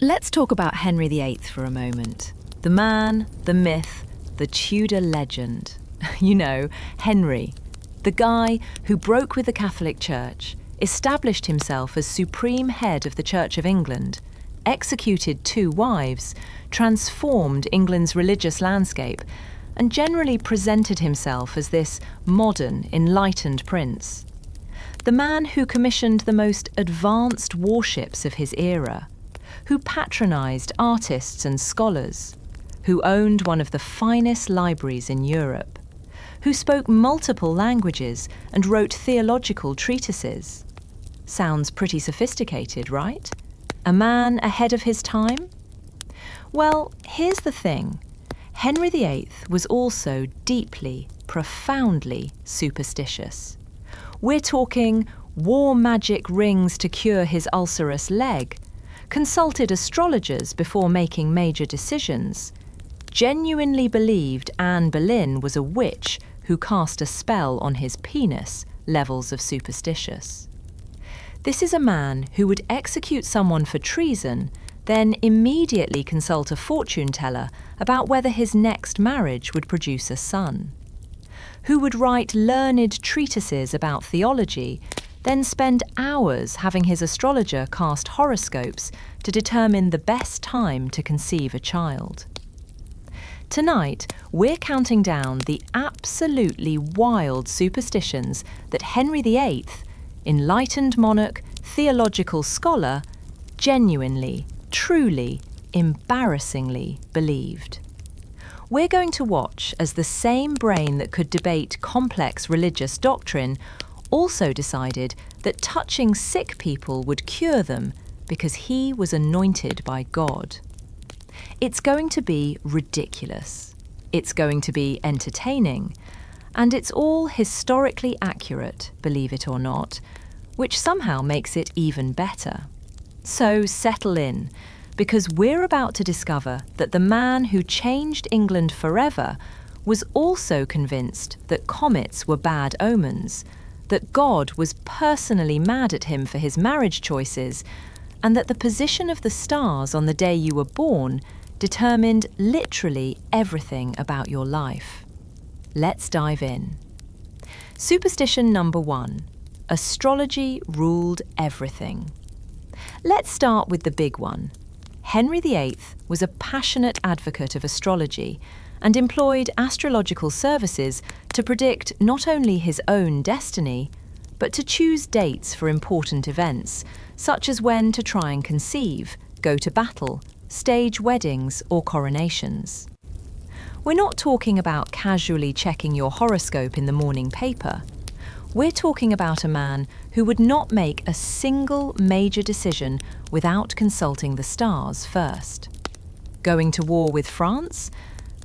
Let's talk about Henry VIII for a moment. The man, the myth, the Tudor legend. You know, Henry, the guy who broke with the Catholic Church, established himself as supreme head of the Church of England, executed 2 wives, transformed England's religious landscape, and generally presented himself as this modern, enlightened prince. The man who commissioned the most advanced warships of his era, who patronised artists and scholars, who owned one of the finest libraries in Europe, who spoke multiple languages and wrote theological treatises. Sounds pretty sophisticated, right? A man ahead of his time? Well, here's the thing. Henry VIII was also deeply, profoundly superstitious. We're talking wore magic rings to cure his ulcerous leg, consulted astrologers before making major decisions, genuinely believed Anne Boleyn was a witch who cast a spell on his penis, levels of superstitious. This is a man who would execute someone for treason, then immediately consult a fortune teller about whether his next marriage would produce a son. Who would write learned treatises about theology, then spend hours having his astrologer cast horoscopes to determine the best time to conceive a child. Tonight, we're counting down the absolutely wild superstitions that Henry VIII, enlightened monarch, theological scholar, genuinely, truly, embarrassingly believed. We're going to watch as the same brain that could debate complex religious doctrine also decided that touching sick people would cure them because he was anointed by God. It's going to be ridiculous. It's going to be entertaining. And it's all historically accurate, believe it or not, which somehow makes it even better. So settle in, because we're about to discover that the man who changed England forever was also convinced that comets were bad omens, that God was personally mad at him for his marriage choices, and that the position of the stars on the day you were born determined literally everything about your life. Let's dive in. Superstition number 1. Astrology ruled everything. Let's start with the big one. Henry VIII was a passionate advocate of astrology and employed astrological services to predict not only his own destiny, but to choose dates for important events, such as when to try and conceive, go to battle, stage weddings or coronations. We're not talking about casually checking your horoscope in the morning paper. We're talking about a man who would not make a single major decision without consulting the stars first. Going to war with France?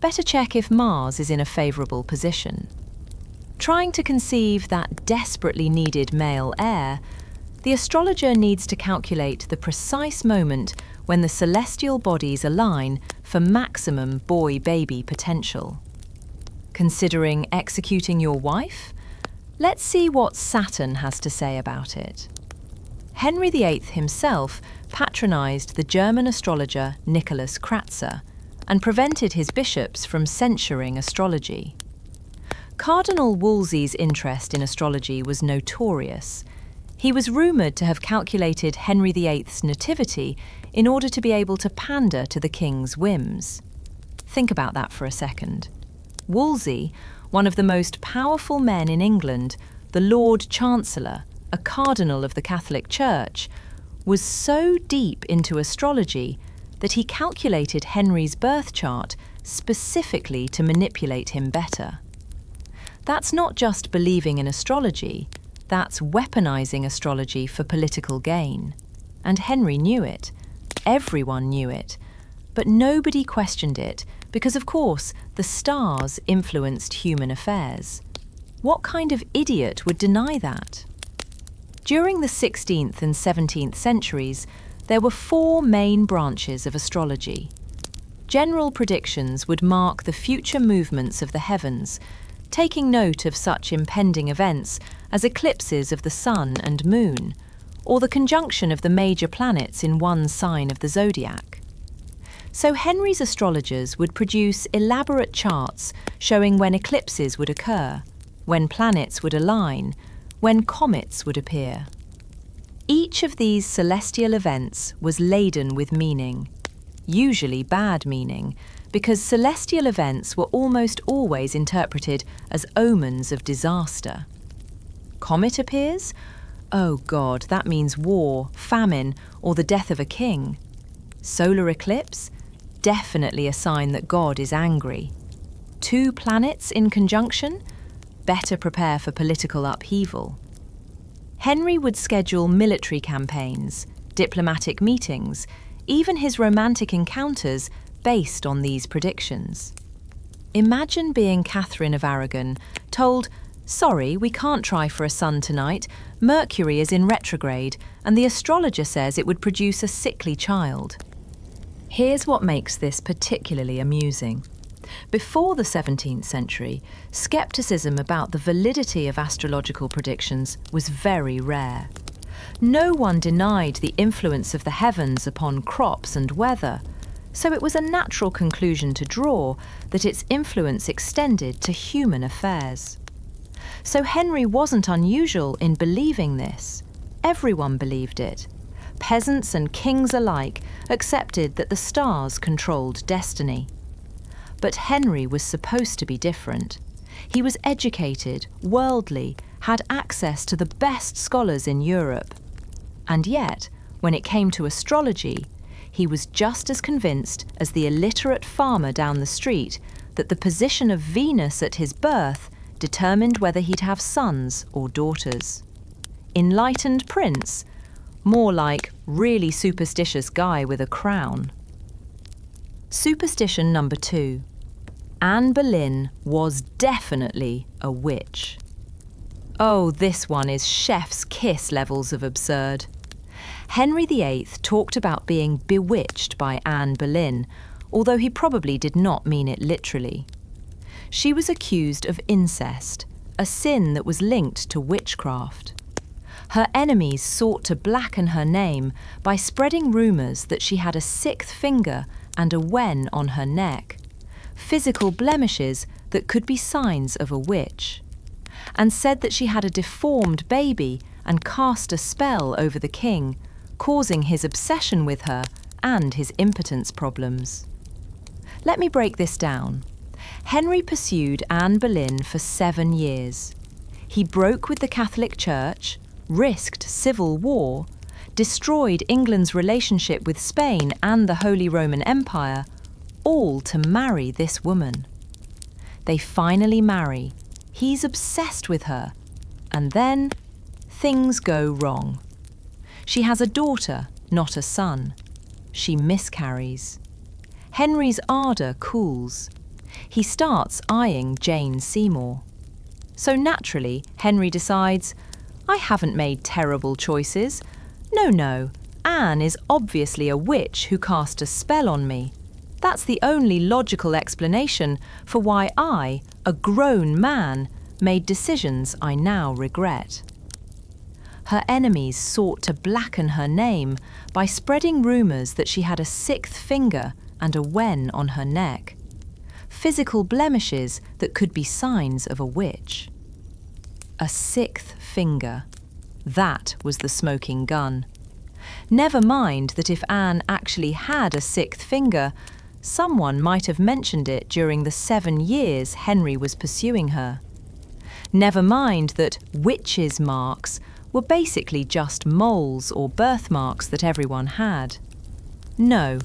Better check if Mars is in a favourable position. Trying to conceive that desperately needed male heir, the astrologer needs to calculate the precise moment when the celestial bodies align for maximum boy-baby potential. Considering executing your wife? Let's see what Saturn has to say about it. Henry VIII himself patronised the German astrologer Nicholas Kratzer and prevented his bishops from censuring astrology. Cardinal Wolsey's interest in astrology was notorious. He was rumoured to have calculated Henry VIII's nativity in order to be able to pander to the king's whims. Think about that for a second. Wolsey, one of the most powerful men in England, the Lord Chancellor, a cardinal of the Catholic Church, was so deep into astrology that he calculated Henry's birth chart specifically to manipulate him better. That's not just believing in astrology, that's weaponizing astrology for political gain. And Henry knew it. Everyone knew it. But nobody questioned it because, of course, the stars influenced human affairs. What kind of idiot would deny that? During the 16th and 17th centuries, there were 4 main branches of astrology. General predictions would mark the future movements of the heavens, taking note of such impending events as eclipses of the sun and moon, or the conjunction of the major planets in one sign of the zodiac. So Henry's astrologers would produce elaborate charts showing when eclipses would occur, when planets would align, when comets would appear. Each of these celestial events was laden with meaning, usually bad meaning, because celestial events were almost always interpreted as omens of disaster. Comet appears? Oh God, that means war, famine, or the death of a king. Solar eclipse? Definitely a sign that God is angry. Two planets in conjunction? Better prepare for political upheaval. Henry would schedule military campaigns, diplomatic meetings, even his romantic encounters based on these predictions. Imagine being Catherine of Aragon, told, "Sorry, we can't try for a son tonight. Mercury is in retrograde, and the astrologer says it would produce a sickly child." Here's what makes this particularly amusing. Before the 17th century, skepticism about the validity of astrological predictions was very rare. No one denied the influence of the heavens upon crops and weather, so it was a natural conclusion to draw that its influence extended to human affairs. So Henry wasn't unusual in believing this. Everyone believed it. Peasants and kings alike accepted that the stars controlled destiny. But Henry was supposed to be different. He was educated, worldly, had access to the best scholars in Europe. And yet, when it came to astrology, he was just as convinced as the illiterate farmer down the street that the position of Venus at his birth determined whether he'd have sons or daughters. Enlightened prince? More like really superstitious guy with a crown. Superstition number 2. Anne Boleyn was definitely a witch. Oh, this one is chef's kiss levels of absurd. Henry VIII talked about being bewitched by Anne Boleyn, although he probably did not mean it literally. She was accused of incest, a sin that was linked to witchcraft. Her enemies sought to blacken her name by spreading rumours that she had a sixth finger and a wen on her neck, physical blemishes that could be signs of a witch, and said that she had a deformed baby and cast a spell over the king, causing his obsession with her and his impotence problems. Let me break this down. Henry pursued Anne Boleyn for 7 years. He broke with the Catholic Church, risked civil war, destroyed England's relationship with Spain and the Holy Roman Empire, all to marry this woman. They finally marry. He's obsessed with her. And then things go wrong. She has a daughter, not a son. She miscarries. Henry's ardour cools. He starts eyeing Jane Seymour. So naturally, Henry decides, I haven't made terrible choices. No, Anne is obviously a witch who cast a spell on me. That's the only logical explanation for why I, a grown man, made decisions I now regret. Her enemies sought to blacken her name by spreading rumours that she had a sixth finger and a wen on her neck, physical blemishes that could be signs of a witch. A sixth finger. That was the smoking gun. Never mind that if Anne actually had a sixth finger, someone might have mentioned it during the 7 years Henry was pursuing her. Never mind that witches' marks were basically just moles or birthmarks that everyone had. No,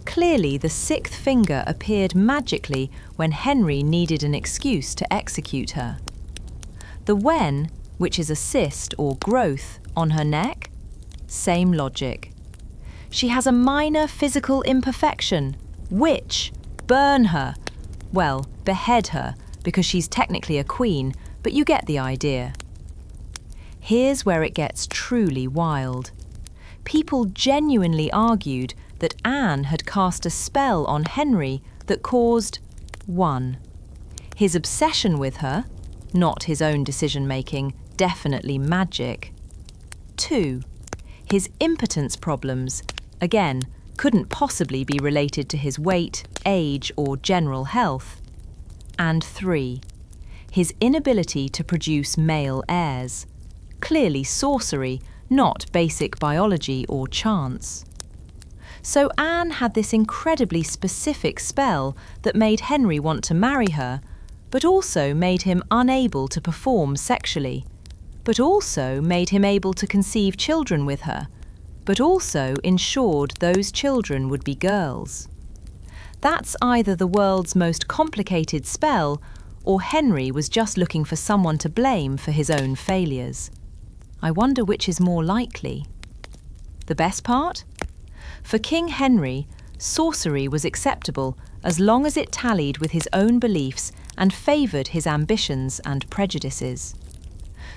clearly the sixth finger appeared magically when Henry needed an excuse to execute her. The wen, which is a cyst or growth on her neck, same logic. She has a minor physical imperfection. Witch, burn her. Well, behead her, because she's technically a queen, but you get the idea. Here's where it gets truly wild. People genuinely argued that Anne had cast a spell on Henry that caused 1. His obsession with her, not his own decision-making, definitely magic. 2. His impotence problems, again, couldn't possibly be related to his weight, age, or general health. And 3. His inability to produce male heirs. Clearly sorcery, not basic biology or chance. So Anne had this incredibly specific spell that made Henry want to marry her, but also made him unable to perform sexually, but also made him able to conceive children with her, but also ensured those children would be girls. That's either the world's most complicated spell, or Henry was just looking for someone to blame for his own failures. I wonder which is more likely. The best part? For King Henry, sorcery was acceptable as long as it tallied with his own beliefs and favoured his ambitions and prejudices.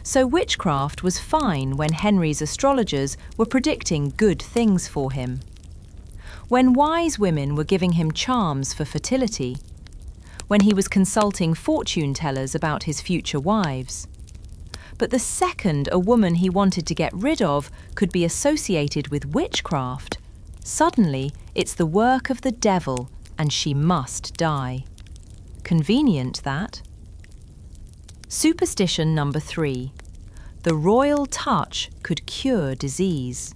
So witchcraft was fine when Henry's astrologers were predicting good things for him, when wise women were giving him charms for fertility, when he was consulting fortune tellers about his future wives. But the second a woman he wanted to get rid of could be associated with witchcraft, suddenly it's the work of the devil and she must die. Convenient, that. Superstition number 3. The royal touch could cure disease.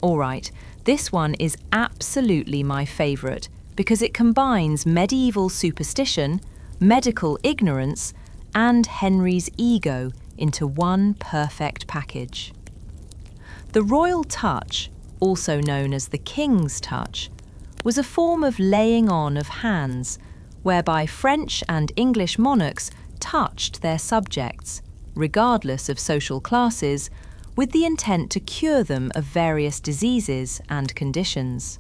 All right, this one is absolutely my favourite because it combines medieval superstition, medical ignorance, and Henry's ego into one perfect package. The royal touch, also known as the king's touch, was a form of laying on of hands whereby French and English monarchs touched their subjects, regardless of social classes, with the intent to cure them of various diseases and conditions.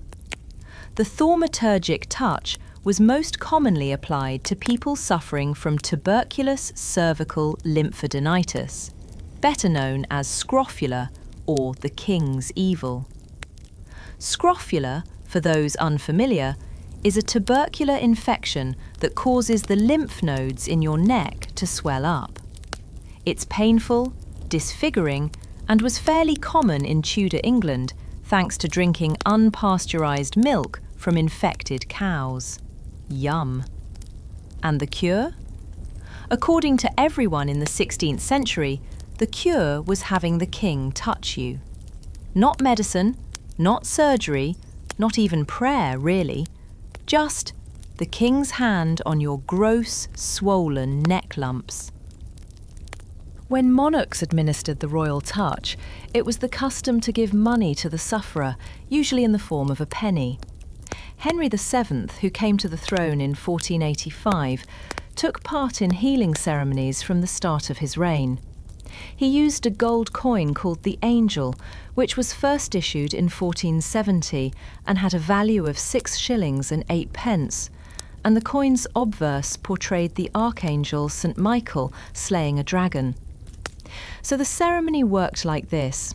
The thaumaturgic touch was most commonly applied to people suffering from tuberculous cervical lymphadenitis, better known as scrofula or the king's evil. Scrofula, for those unfamiliar, is a tubercular infection that causes the lymph nodes in your neck to swell up. It's painful, disfiguring, and was fairly common in Tudor England thanks to drinking unpasteurized milk from infected cows. Yum. And the cure? According to everyone in the 16th century, the cure was having the king touch you. Not medicine, not surgery, not even prayer, really. Just the king's hand on your gross, swollen neck lumps. When monarchs administered the royal touch, it was the custom to give money to the sufferer, usually in the form of a penny. Henry VII, who came to the throne in 1485, took part in healing ceremonies from the start of his reign. He used a gold coin called the Angel, which was first issued in 1470 and had a value of 6 shillings and 8 pence, and the coin's obverse portrayed the archangel St. Michael slaying a dragon. So the ceremony worked like this.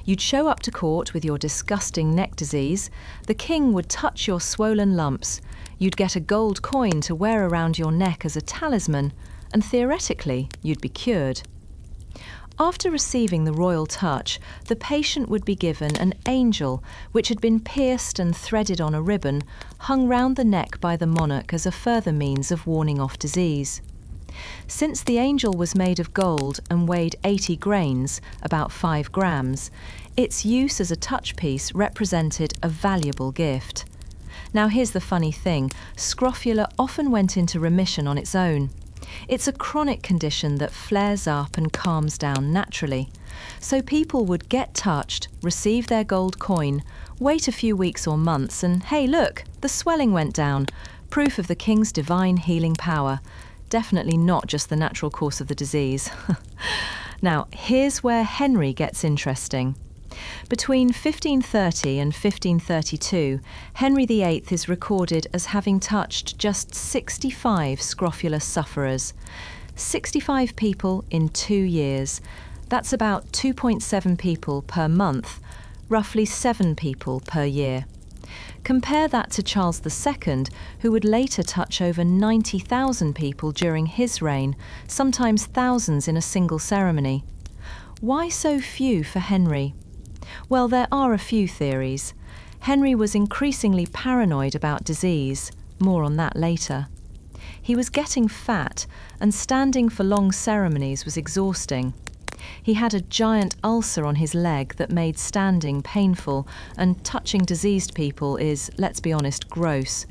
You'd show up to court with your disgusting neck disease, the king would touch your swollen lumps, you'd get a gold coin to wear around your neck as a talisman, and theoretically you'd be cured. After receiving the royal touch, the patient would be given an angel, which had been pierced and threaded on a ribbon, hung round the neck by the monarch as a further means of warning off disease. Since the angel was made of gold and weighed 80 grains, about 5 grams, its use as a touch piece represented a valuable gift. Now here's the funny thing, scrofula often went into remission on its own. It's a chronic condition that flares up and calms down naturally. So people would get touched, receive their gold coin, wait a few weeks or months and hey look, the swelling went down, proof of the king's divine healing power. Definitely not just the natural course of the disease. Now, here's where Henry gets interesting. Between 1530 and 1532, Henry VIII is recorded as having touched just 65 scrofula sufferers. 65 people in 2 years. That's about 2.7 people per month, roughly 7 people per year. Compare that to Charles II, who would later touch over 90,000 people during his reign, sometimes thousands in a single ceremony. Why so few for Henry? Well, there are a few theories. Henry was increasingly paranoid about disease. More on that later. He was getting fat, and standing for long ceremonies was exhausting. He had a giant ulcer on his leg that made standing painful, and touching diseased people is, let's be honest, gross.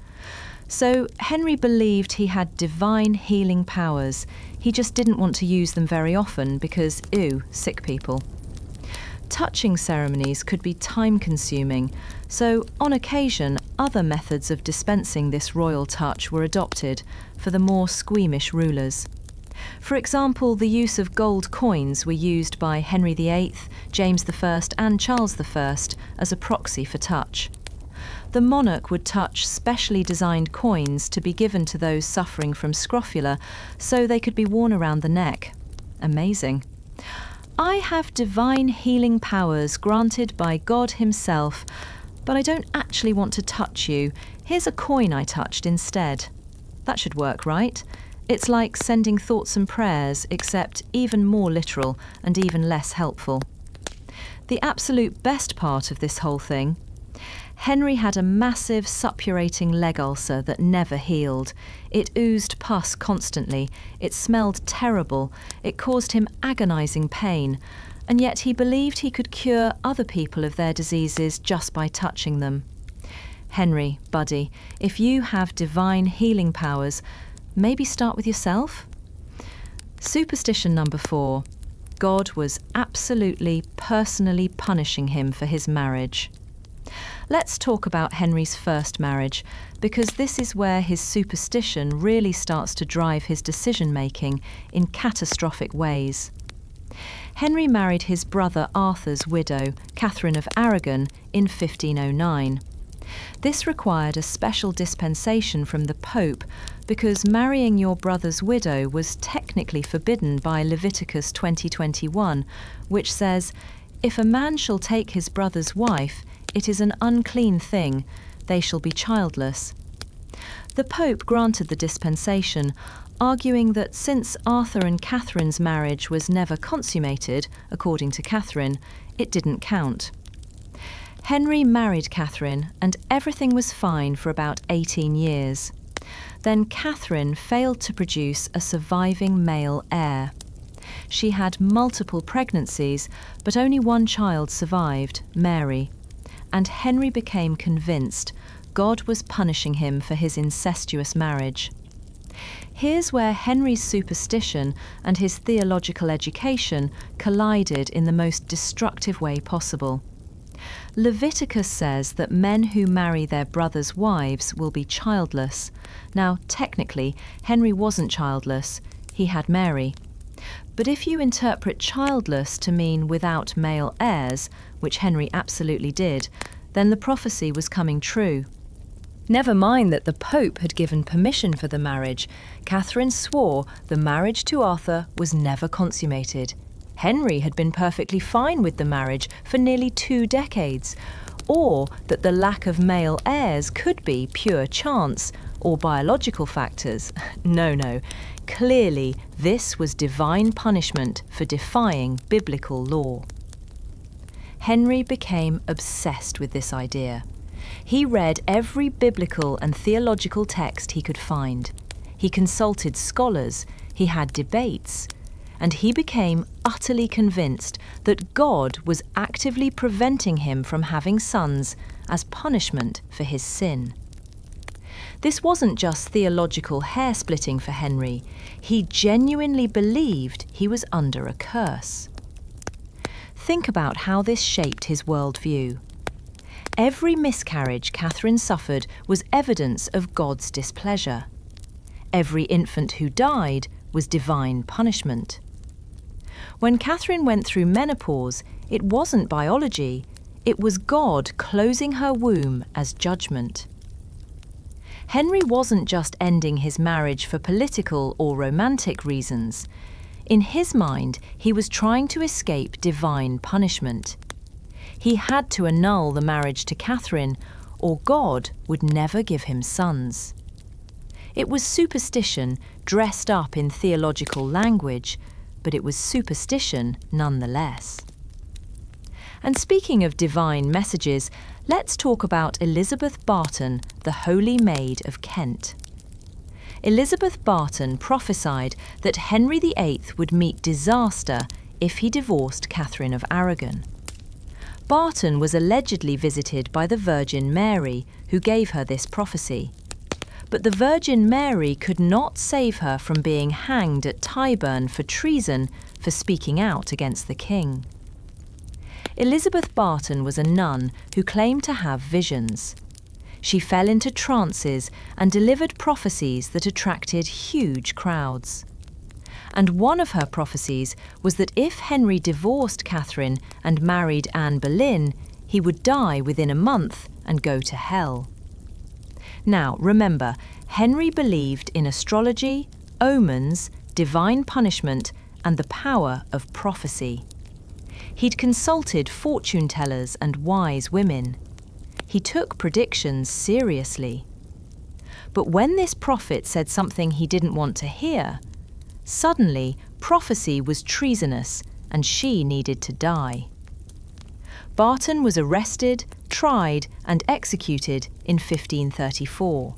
So Henry believed he had divine healing powers. He just didn't want to use them very often because, ew, sick people. Touching ceremonies could be time-consuming, so on occasion other methods of dispensing this royal touch were adopted for the more squeamish rulers. For example, the use of gold coins were used by Henry VIII, James I and Charles I as a proxy for touch. The monarch would touch specially designed coins to be given to those suffering from scrofula so they could be worn around the neck. Amazing. I have divine healing powers granted by God himself, but I don't actually want to touch you. Here's a coin I touched instead. That should work, right? It's like sending thoughts and prayers, except even more literal and even less helpful. The absolute best part of this whole thing: Henry had a massive suppurating leg ulcer that never healed. It oozed pus constantly, it smelled terrible, it caused him agonising pain, and yet he believed he could cure other people of their diseases just by touching them. Henry, buddy, if you have divine healing powers, maybe start with yourself? Superstition number 4. God was absolutely, personally punishing him for his marriage. Let's talk about Henry's first marriage, because this is where his superstition really starts to drive his decision-making in catastrophic ways. Henry married his brother Arthur's widow, Catherine of Aragon, in 1509. This required a special dispensation from the Pope because marrying your brother's widow was technically forbidden by Leviticus 20:21, which says, "If a man shall take his brother's wife, it is an unclean thing, they shall be childless." The Pope granted the dispensation, arguing that since Arthur and Catherine's marriage was never consummated, according to Catherine, it didn't count. Henry married Catherine, and everything was fine for about 18 years. Then Catherine failed to produce a surviving male heir. She had multiple pregnancies, but only one child survived, Mary. And Henry became convinced God was punishing him for his incestuous marriage. Here's where Henry's superstition and his theological education collided in the most destructive way possible. Leviticus says that men who marry their brothers' wives will be childless. Now, technically, Henry wasn't childless. He had Mary. But if you interpret childless to mean without male heirs, which Henry absolutely did, then the prophecy was coming true. Never mind that the Pope had given permission for the marriage. Catherine swore the marriage to Arthur was never consummated. Henry had been perfectly fine with the marriage for nearly 2 decades, or that the lack of male heirs could be pure chance or biological factors. No. Clearly, this was divine punishment for defying biblical law. Henry became obsessed with this idea. He read every biblical and theological text he could find. He consulted scholars, he had debates, and he became utterly convinced that God was actively preventing him from having sons as punishment for his sin. This wasn't just theological hair-splitting for Henry. He genuinely believed he was under a curse. Think about how this shaped his worldview. Every miscarriage Catherine suffered was evidence of God's displeasure. Every infant who died was divine punishment. When Catherine went through menopause, it wasn't biology, it was God closing her womb as judgment. Henry wasn't just ending his marriage for political or romantic reasons. In his mind, he was trying to escape divine punishment. He had to annul the marriage to Catherine, or God would never give him sons. It was superstition dressed up in theological language, but it was superstition nonetheless. And speaking of divine messages, let's talk about Elizabeth Barton, the Holy Maid of Kent. Elizabeth Barton prophesied that Henry VIII would meet disaster if he divorced Catherine of Aragon. Barton was allegedly visited by the Virgin Mary, who gave her this prophecy. But the Virgin Mary could not save her from being hanged at Tyburn for treason for speaking out against the king. Elizabeth Barton was a nun who claimed to have visions. She fell into trances and delivered prophecies that attracted huge crowds. And one of her prophecies was that if Henry divorced Catherine and married Anne Boleyn, he would die within a month and go to hell. Now, remember, Henry believed in astrology, omens, divine punishment, and the power of prophecy. He'd consulted fortune tellers and wise women. He took predictions seriously. But when this prophet said something he didn't want to hear, suddenly prophecy was treasonous and she needed to die. Barton was arrested, tried, and executed in 1534.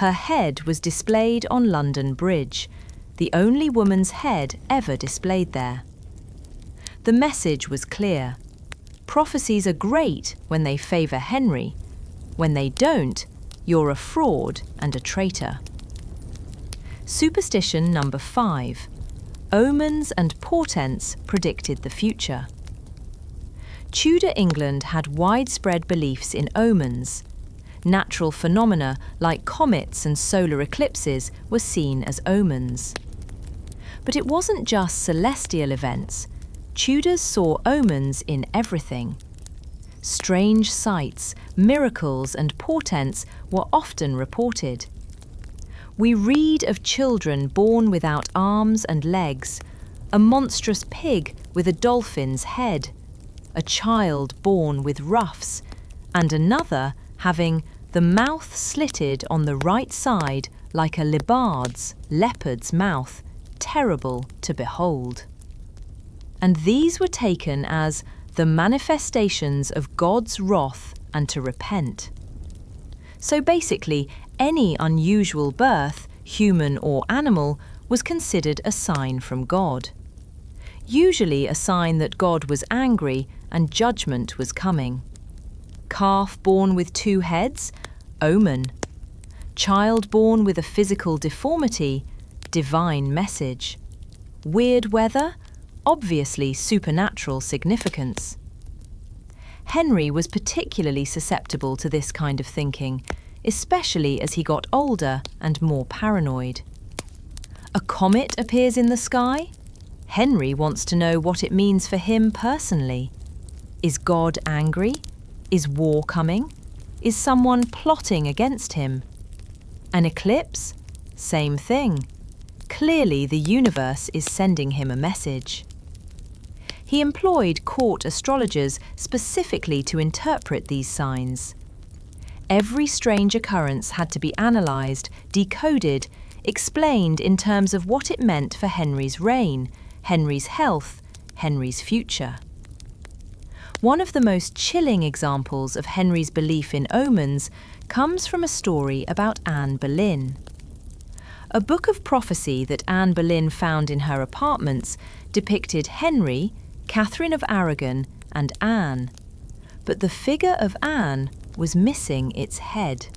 Her head was displayed on London Bridge, the only woman's head ever displayed there. The message was clear. Prophecies are great when they favour Henry. When they don't, you're a fraud and a traitor. Superstition number 5. Omens and portents predicted the future. Tudor England had widespread beliefs in omens. Natural phenomena like comets and solar eclipses were seen as omens. But it wasn't just celestial events. Tudors saw omens in everything. Strange sights, miracles, and portents were often reported. We read of children born without arms and legs, a monstrous pig with a dolphin's head, a child born with ruffs, and another having the mouth slitted on the right side like a leopard's mouth, terrible to behold. And these were taken as the manifestations of God's wrath and to repent. So basically, any unusual birth, human or animal, was considered a sign from God. Usually a sign that God was angry and judgment was coming. Calf born with 2 heads, omen. Child born with a physical deformity, divine message. Weird weather, obviously supernatural significance. Henry was particularly susceptible to this kind of thinking, especially as he got older and more paranoid. A comet appears in the sky? Henry wants to know what it means for him personally. Is God angry? Is war coming? Is someone plotting against him? An eclipse? Same thing. Clearly the universe is sending him a message. He employed court astrologers specifically to interpret these signs. Every strange occurrence had to be analysed, decoded, explained in terms of what it meant for Henry's reign, Henry's health, Henry's future. One of the most chilling examples of Henry's belief in omens comes from a story about Anne Boleyn. A book of prophecy that Anne Boleyn found in her apartments depicted Henry, Catherine of Aragon, and Anne. But the figure of Anne was missing its head.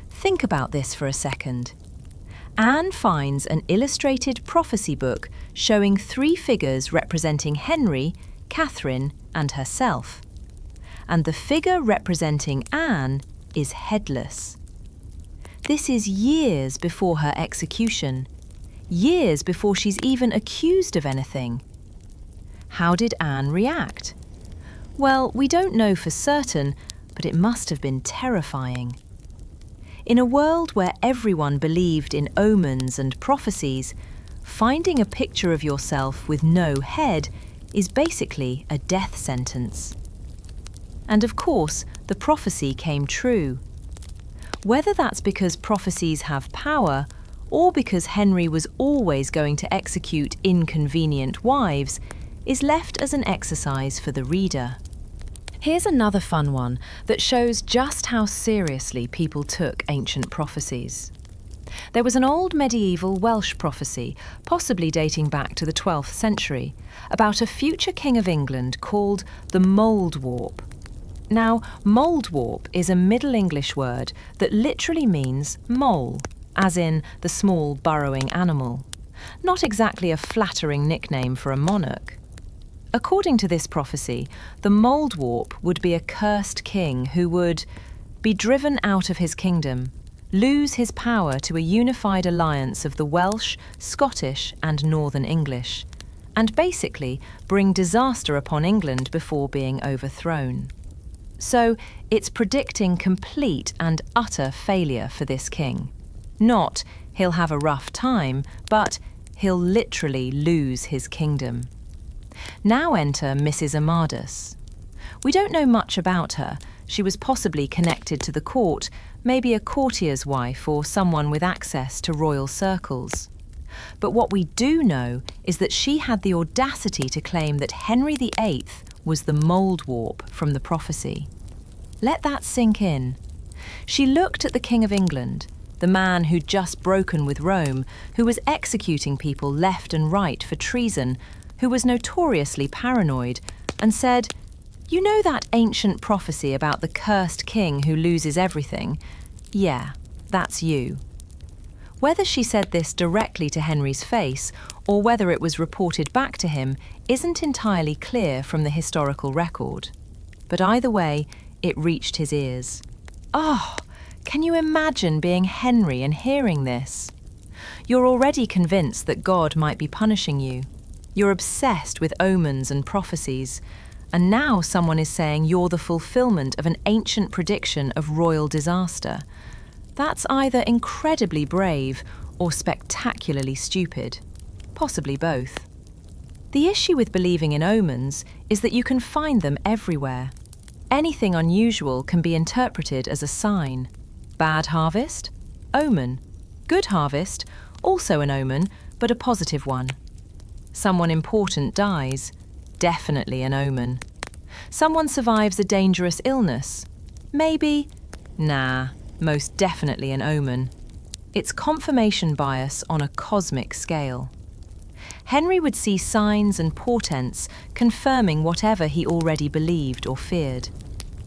Think about this for a second. Anne finds an illustrated prophecy book showing 3 figures representing Henry, Catherine, and herself. And the figure representing Anne is headless. This is years before her execution, years before she's even accused of anything. How did Anne react? Well, we don't know for certain, but it must have been terrifying. In a world where everyone believed in omens and prophecies, finding a picture of yourself with no head is basically a death sentence. And of course, the prophecy came true. Whether that's because prophecies have power, or because Henry was always going to execute inconvenient wives, is left as an exercise for the reader. Here's another fun one that shows just how seriously people took ancient prophecies. There was an old medieval Welsh prophecy, possibly dating back to the 12th century, about a future king of England called the Moldwarp. Now, Moldwarp is a Middle English word that literally means mole, as in the small burrowing animal. Not exactly a flattering nickname for a monarch. According to this prophecy, the Moldwarp would be a cursed king who would be driven out of his kingdom, lose his power to a unified alliance of the Welsh, Scottish and Northern English, and basically bring disaster upon England before being overthrown. So it's predicting complete and utter failure for this king. Not he'll have a rough time, but he'll literally lose his kingdom. Now enter Mrs. Amadis. We don't know much about her. She was possibly connected to the court, maybe a courtier's wife or someone with access to royal circles. But what we do know is that she had the audacity to claim that Henry VIII was the Moldwarp from the prophecy. Let that sink in. She looked at the King of England, the man who'd just broken with Rome, who was executing people left and right for treason, who was notoriously paranoid, and said, "You know that ancient prophecy about the cursed king who loses everything? Yeah, that's you." Whether she said this directly to Henry's face or whether it was reported back to him isn't entirely clear from the historical record. But either way, it reached his ears. Oh, can you imagine being Henry and hearing this? You're already convinced that God might be punishing you. You're obsessed with omens and prophecies, and now someone is saying you're the fulfillment of an ancient prediction of royal disaster. That's either incredibly brave or spectacularly stupid, possibly both. The issue with believing in omens is that you can find them everywhere. Anything unusual can be interpreted as a sign. Bad harvest? Omen. Good harvest? Also an omen, but a positive one. Someone important dies? Definitely an omen. Someone survives a dangerous illness? Maybe? Nah, most definitely an omen. It's confirmation bias on a cosmic scale. Henry would see signs and portents confirming whatever he already believed or feared.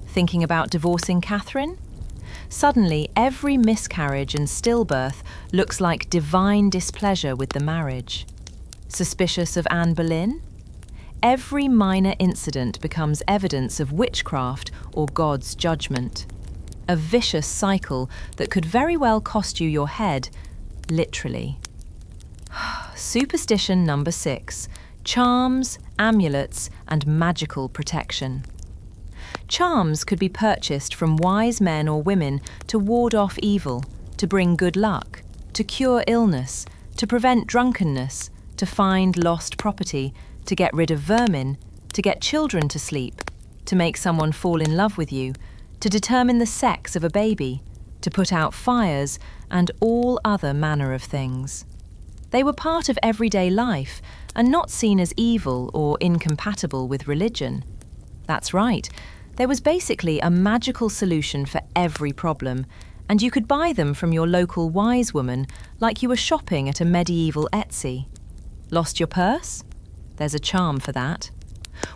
Thinking about divorcing Catherine? Suddenly, every miscarriage and stillbirth looks like divine displeasure with the marriage. Suspicious of Anne Boleyn? Every minor incident becomes evidence of witchcraft or God's judgment. A vicious cycle that could very well cost you your head, literally. Superstition number 6. Charms, amulets, and magical protection. Charms could be purchased from wise men or women to ward off evil, to bring good luck, to cure illness, to prevent drunkenness, to find lost property, to get rid of vermin, to get children to sleep, to make someone fall in love with you, to determine the sex of a baby, to put out fires, and all other manner of things. They were part of everyday life and not seen as evil or incompatible with religion. That's right, there was basically a magical solution for every problem, and you could buy them from your local wise woman like you were shopping at a medieval Etsy. Lost your purse? There's a charm for that.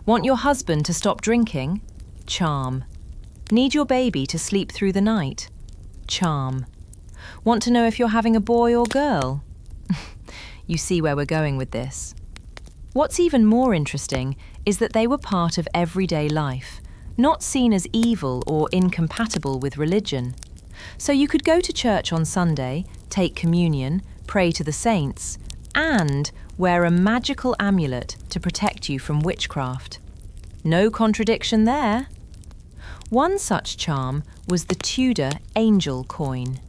Want your husband to stop drinking? Charm. Need your baby to sleep through the night? Charm. Want to know if you're having a boy or girl? You see where we're going with this. What's even more interesting is that they were part of everyday life, not seen as evil or incompatible with religion. So you could go to church on Sunday, take communion, pray to the saints, and wear a magical amulet to protect you from witchcraft. No contradiction there. One such charm was the Tudor angel coin.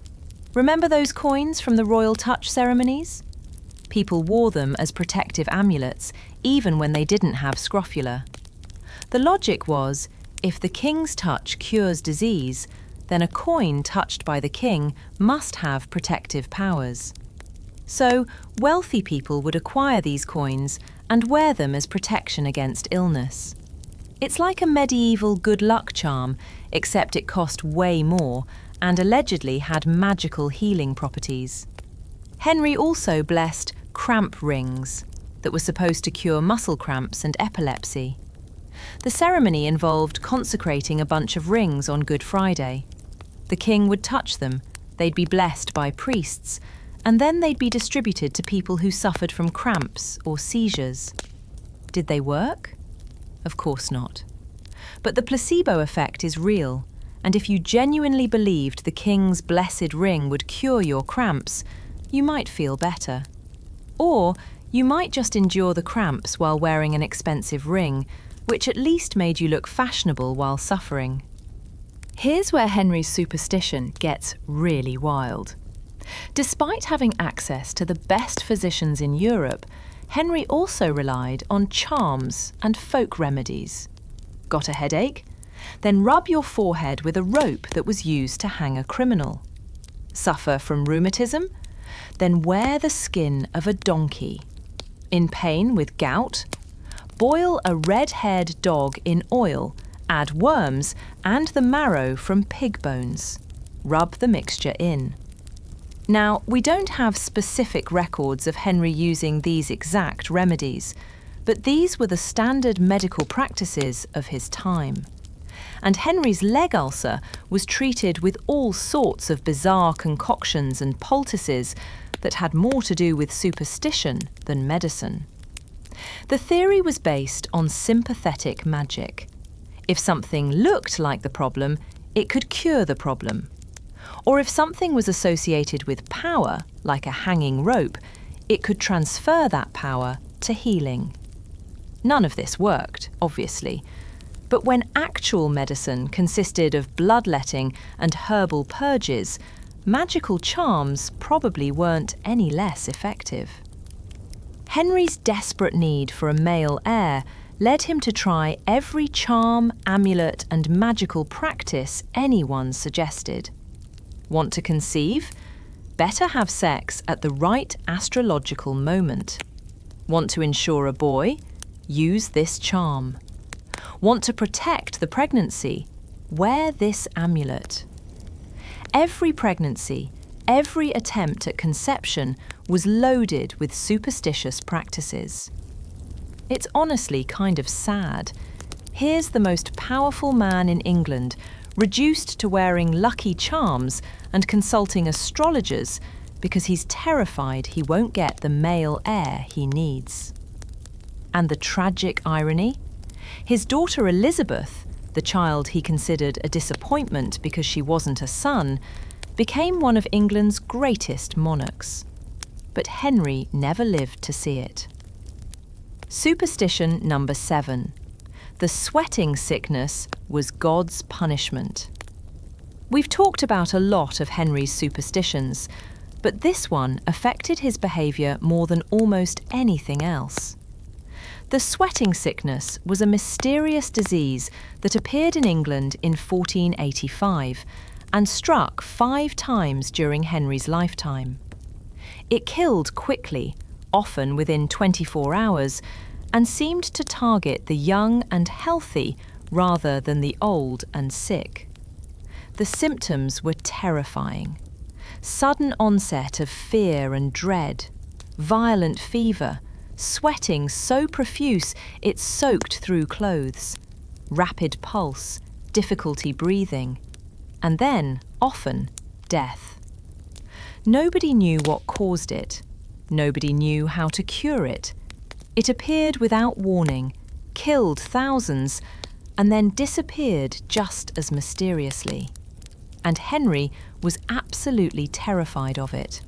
Remember those coins from the royal touch ceremonies? People wore them as protective amulets, even when they didn't have scrofula. The logic was, if the king's touch cures disease, then a coin touched by the king must have protective powers. So, wealthy people would acquire these coins and wear them as protection against illness. It's like a medieval good luck charm, except it cost way more and allegedly had magical healing properties. Henry also blessed cramp rings that were supposed to cure muscle cramps and epilepsy. The ceremony involved consecrating a bunch of rings on Good Friday. The king would touch them, they'd be blessed by priests, and then they'd be distributed to people who suffered from cramps or seizures. Did they work? Of course not. But the placebo effect is real, and if you genuinely believed the king's blessed ring would cure your cramps, you might feel better. Or you might just endure the cramps while wearing an expensive ring, which at least made you look fashionable while suffering. Here's where Henry's superstition gets really wild. Despite having access to the best physicians in Europe, Henry also relied on charms and folk remedies. Got a headache? Then rub your forehead with a rope that was used to hang a criminal. Suffer from rheumatism? Then wear the skin of a donkey. In pain with gout? Boil a red-haired dog in oil, add worms and the marrow from pig bones. Rub the mixture in. Now, we don't have specific records of Henry using these exact remedies, but these were the standard medical practices of his time. And Henry's leg ulcer was treated with all sorts of bizarre concoctions and poultices that had more to do with superstition than medicine. The theory was based on sympathetic magic. If something looked like the problem, it could cure the problem. Or if something was associated with power, like a hanging rope, it could transfer that power to healing. None of this worked, obviously. But when actual medicine consisted of bloodletting and herbal purges, magical charms probably weren't any less effective. Henry's desperate need for a male heir led him to try every charm, amulet, and magical practice anyone suggested. Want to conceive? Better have sex at the right astrological moment. Want to ensure a boy? Use this charm. Want to protect the pregnancy? Wear this amulet. Every pregnancy, every attempt at conception was loaded with superstitious practices. It's honestly kind of sad. Here's the most powerful man in England, reduced to wearing lucky charms and consulting astrologers because he's terrified he won't get the male heir he needs. And the tragic irony? His daughter Elizabeth, the child he considered a disappointment because she wasn't a son, became one of England's greatest monarchs. But Henry never lived to see it. Superstition number 7. The sweating sickness was God's punishment. We've talked about a lot of Henry's superstitions, but this one affected his behaviour more than almost anything else. The sweating sickness was a mysterious disease that appeared in England in 1485 and struck 5 times during Henry's lifetime. It killed quickly, often within 24 hours, and seemed to target the young and healthy rather than the old and sick. The symptoms were terrifying. Sudden onset of fear and dread, violent fever, sweating so profuse it soaked through clothes, rapid pulse, difficulty breathing, and then, often, death. Nobody knew what caused it. Nobody knew how to cure it. It appeared without warning, killed thousands, and then disappeared just as mysteriously. And Henry was absolutely terrified of it.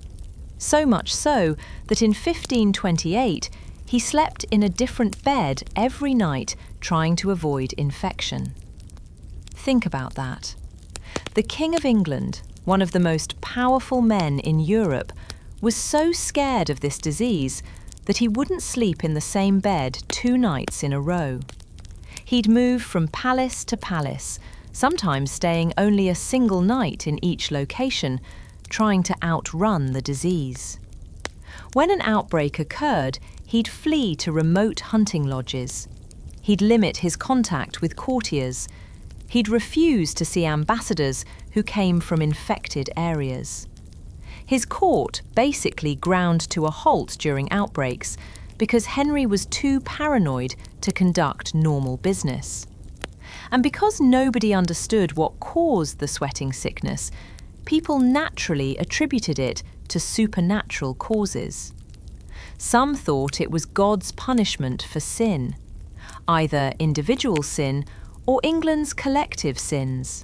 So much so that in 1528 he slept in a different bed every night trying to avoid infection. Think about that. The King of England, one of the most powerful men in Europe, was so scared of this disease that he wouldn't sleep in the same bed 2 nights in a row. He'd move from palace to palace, sometimes staying only a single night in each location, trying to outrun the disease. When an outbreak occurred, he'd flee to remote hunting lodges. He'd limit his contact with courtiers. He'd refuse to see ambassadors who came from infected areas. His court basically ground to a halt during outbreaks because Henry was too paranoid to conduct normal business. And because nobody understood what caused the sweating sickness, people naturally attributed it to supernatural causes. Some thought it was God's punishment for sin, either individual sin or England's collective sins.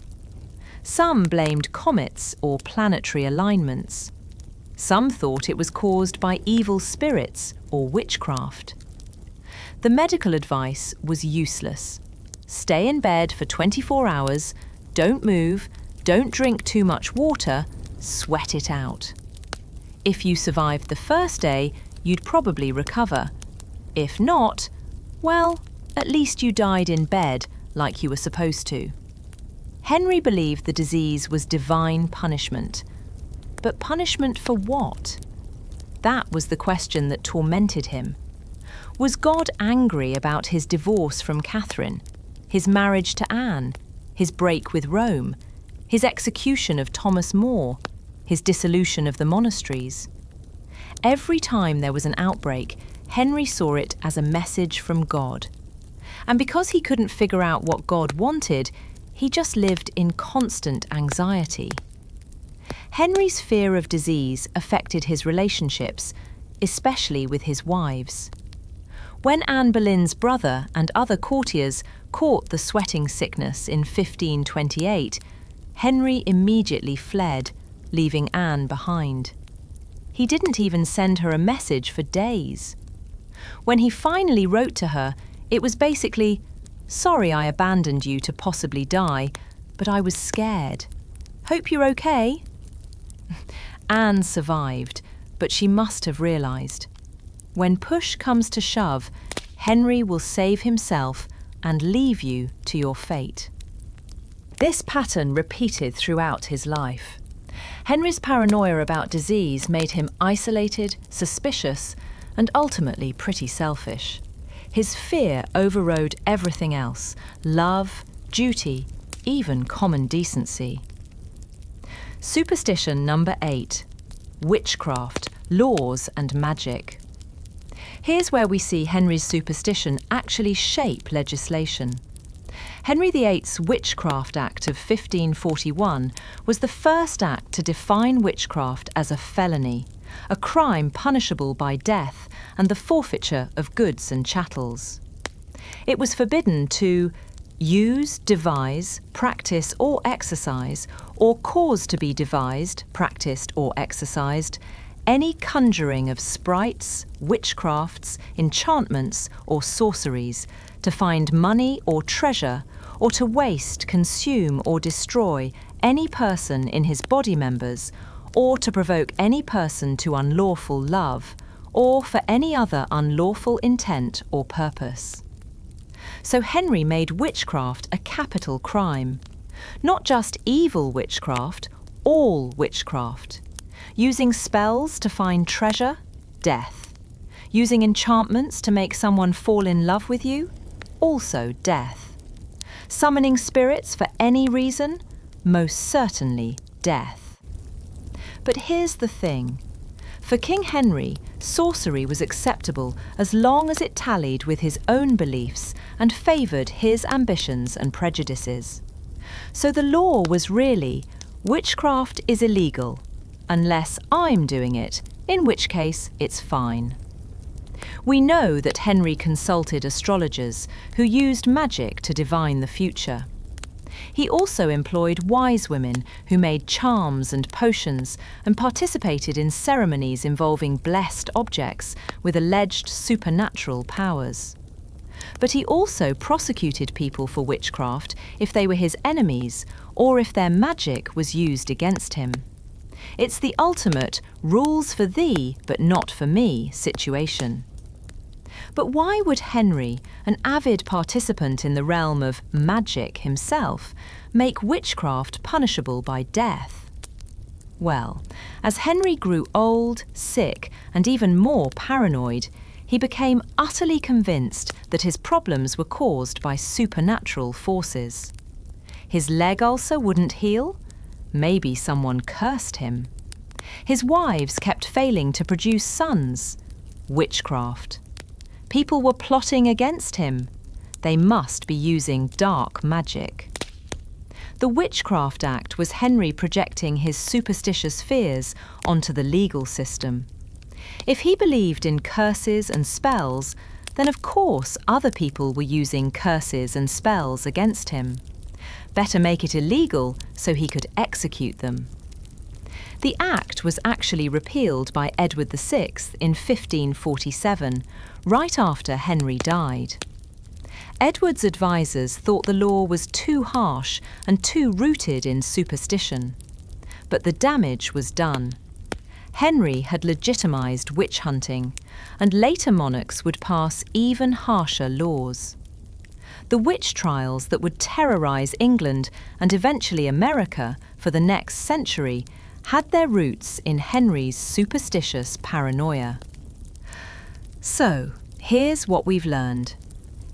Some blamed comets or planetary alignments. Some thought it was caused by evil spirits or witchcraft. The medical advice was useless. Stay in bed for 24 hours, don't move, don't drink too much water, sweat it out. If you survived the first day, you'd probably recover. If not, well, at least you died in bed like you were supposed to. Henry believed the disease was divine punishment. But punishment for what? That was the question that tormented him. Was God angry about his divorce from Catherine, his marriage to Anne, his break with Rome, his execution of Thomas More, his dissolution of the monasteries? Every time there was an outbreak, Henry saw it as a message from God. And because he couldn't figure out what God wanted, he just lived in constant anxiety. Henry's fear of disease affected his relationships, especially with his wives. When Anne Boleyn's brother and other courtiers caught the sweating sickness in 1528, Henry immediately fled, leaving Anne behind. He didn't even send her a message for days. When he finally wrote to her, it was basically, "Sorry I abandoned you to possibly die, but I was scared. Hope you're okay." Anne survived, but she must have realised. When push comes to shove, Henry will save himself and leave you to your fate. This pattern repeated throughout his life. Henry's paranoia about disease made him isolated, suspicious, and ultimately pretty selfish. His fear overrode everything else: love, duty, even common decency. Superstition number 8. Witchcraft, laws and magic. Here's where we see Henry's superstition actually shape legislation. Henry VIII's Witchcraft Act of 1541 was the first act to define witchcraft as a felony, a crime punishable by death and the forfeiture of goods and chattels. It was forbidden to use, devise, practice or exercise, or cause to be devised, practiced or exercised, any conjuring of sprites, witchcrafts, enchantments or sorceries, to find money or treasure, or to waste, consume or destroy any person in his body members, or to provoke any person to unlawful love, or for any other unlawful intent or purpose. So Henry made witchcraft a capital crime. Not just evil witchcraft, all witchcraft. Using spells to find treasure, death. Using enchantments to make someone fall in love with you, also death. Summoning spirits for any reason, most certainly death. But here's the thing. For King Henry, sorcery was acceptable as long as it tallied with his own beliefs and favoured his ambitions and prejudices. So the law was really, witchcraft is illegal, unless I'm doing it, in which case it's fine. We know that Henry consulted astrologers who used magic to divine the future. He also employed wise women who made charms and potions and participated in ceremonies involving blessed objects with alleged supernatural powers. But he also prosecuted people for witchcraft if they were his enemies or if their magic was used against him. It's the ultimate rules for thee but not for me situation. But why would Henry, an avid participant in the realm of magic himself, make witchcraft punishable by death? Well, as Henry grew old, sick, and even more paranoid, He became utterly convinced that his problems were caused by supernatural forces. His leg ulcer wouldn't heal? Maybe someone cursed him. His wives kept failing to produce sons. Witchcraft. People were plotting against him. They must be using dark magic. The Witchcraft Act was Henry projecting his superstitious fears onto the legal system. If he believed in curses and spells, then of course other people were using curses and spells against him. Better make it illegal so he could execute them. The Act was actually repealed by Edward VI in 1547, right after Henry died. Edward's advisors thought the law was too harsh and too rooted in superstition. But the damage was done. Henry had legitimised witch hunting, and later monarchs would pass even harsher laws. The witch trials that would terrorise England and eventually America for the next century had their roots in Henry's superstitious paranoia. So, here's what we've learned.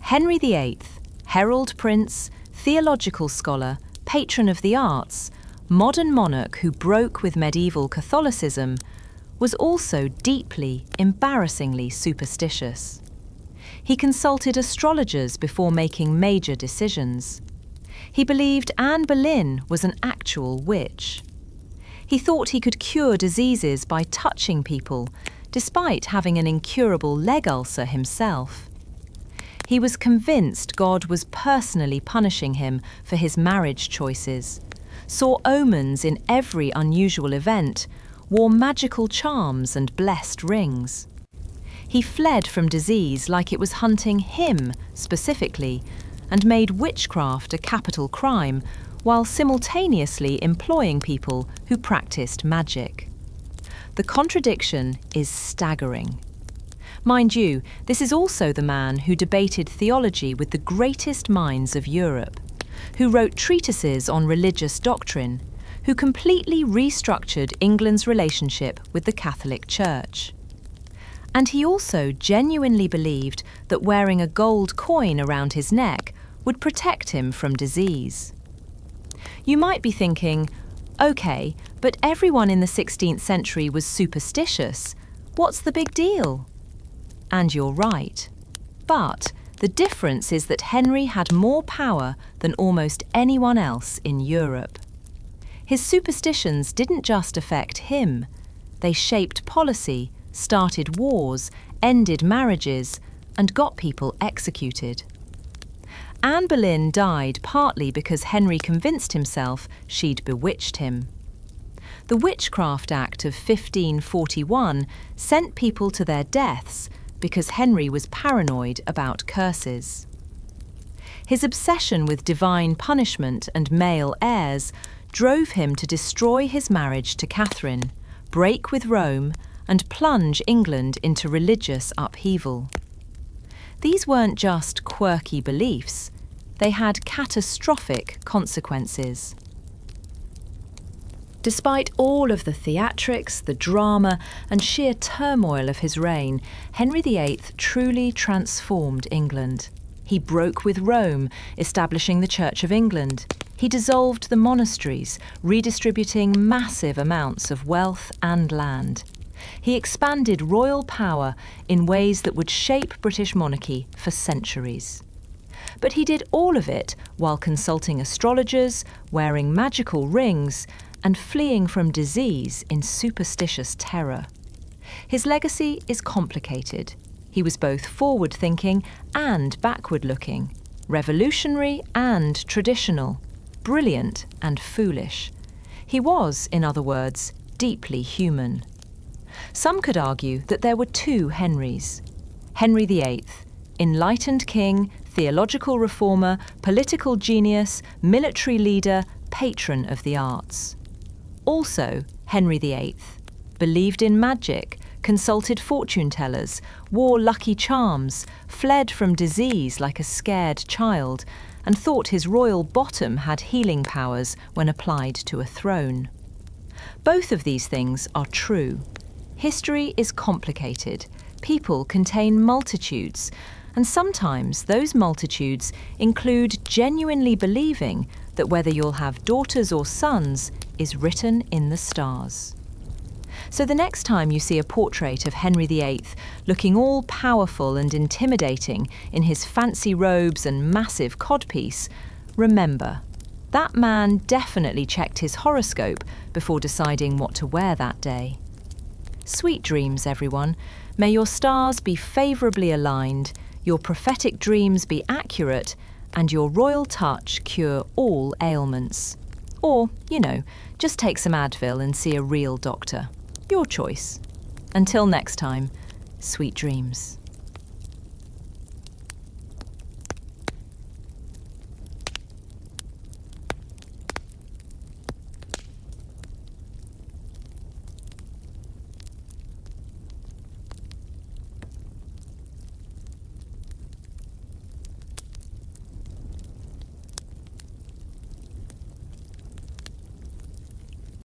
Henry VIII, herald prince, theological scholar, patron of the arts, modern monarch who broke with medieval Catholicism, was also deeply, embarrassingly superstitious. He consulted astrologers before making major decisions. He believed Anne Boleyn was an actual witch. He thought he could cure diseases by touching people, despite having an incurable leg ulcer himself. He was convinced God was personally punishing him for his marriage choices, saw omens in every unusual event, wore magical charms and blessed rings. He fled from disease like it was hunting him specifically, and made witchcraft a capital crime, while simultaneously employing people who practiced magic. The contradiction is staggering. Mind you, this is also the man who debated theology with the greatest minds of Europe, who wrote treatises on religious doctrine, who completely restructured England's relationship with the Catholic Church. And he also genuinely believed that wearing a gold coin around his neck would protect him from disease. You might be thinking, okay, but everyone in the 16th century was superstitious. What's the big deal? And you're right. But the difference is that Henry had more power than almost anyone else in Europe. His superstitions didn't just affect him. They shaped policy, started wars, ended marriages, and got people executed. Anne Boleyn died partly because Henry convinced himself she'd bewitched him. The Witchcraft Act of 1541 sent people to their deaths because Henry was paranoid about curses. His obsession with divine punishment and male heirs drove him to destroy his marriage to Catherine, break with Rome, and plunge England into religious upheaval. These weren't just quirky beliefs, they had catastrophic consequences. Despite all of the theatrics, the drama, and sheer turmoil of his reign, Henry VIII truly transformed England. He broke with Rome, establishing the Church of England. He dissolved the monasteries, redistributing massive amounts of wealth and land. He expanded royal power in ways that would shape British monarchy for centuries. But he did all of it while consulting astrologers, wearing magical rings, and fleeing from disease in superstitious terror. His legacy is complicated. He was both forward-thinking and backward-looking, revolutionary and traditional, brilliant and foolish. He was, in other words, deeply human. Some could argue that there were two Henrys. Henry VIII, enlightened king, theological reformer, political genius, military leader, patron of the arts. Also, Henry VIII believed in magic, consulted fortune-tellers, wore lucky charms, fled from disease like a scared child, and thought his royal bottom had healing powers when applied to a throne. Both of these things are true. History is complicated. people contain multitudes, and sometimes those multitudes include genuinely believing that whether you'll have daughters or sons is written in the stars. So the next time you see a portrait of Henry VIII looking all powerful and intimidating in his fancy robes and massive codpiece, remember, that man definitely checked his horoscope before deciding what to wear that day. Sweet dreams, everyone. May your stars be favourably aligned, your prophetic dreams be accurate, and your royal touch cure all ailments. Or, just take some Advil and see a real doctor. Your choice. Until next time, sweet dreams.